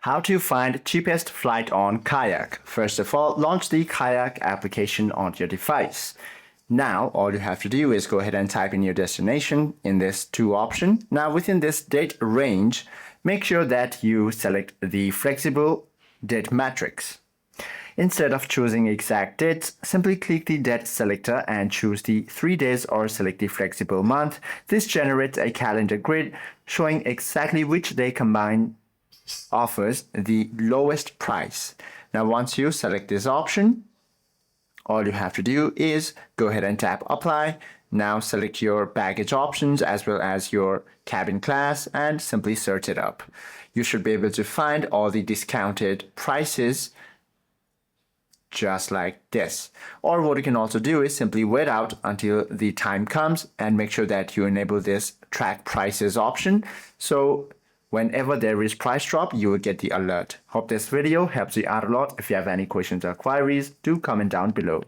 How to find cheapest flight on Kayak. First of all, launch the Kayak application on your device. Now, all you have to do is go ahead and type in your destination in this to option. Now, within this date range, make sure that you select the flexible date matrix. Instead of choosing exact dates, simply click the date selector and choose the 3 days or select the flexible month. This generates a calendar grid showing exactly which day combined offers the lowest price. Now, once you select this option, all you have to do is go ahead and tap apply. Now select your baggage options as well as your cabin class and simply search it up. You should be able to find all the discounted prices just like this. Or what you can also do is simply wait out until the time comes and make sure that you enable this track prices option. So whenever there is price drop, you will get the alert. Hope this video helps you out a lot. If you have any questions or queries, do comment down below.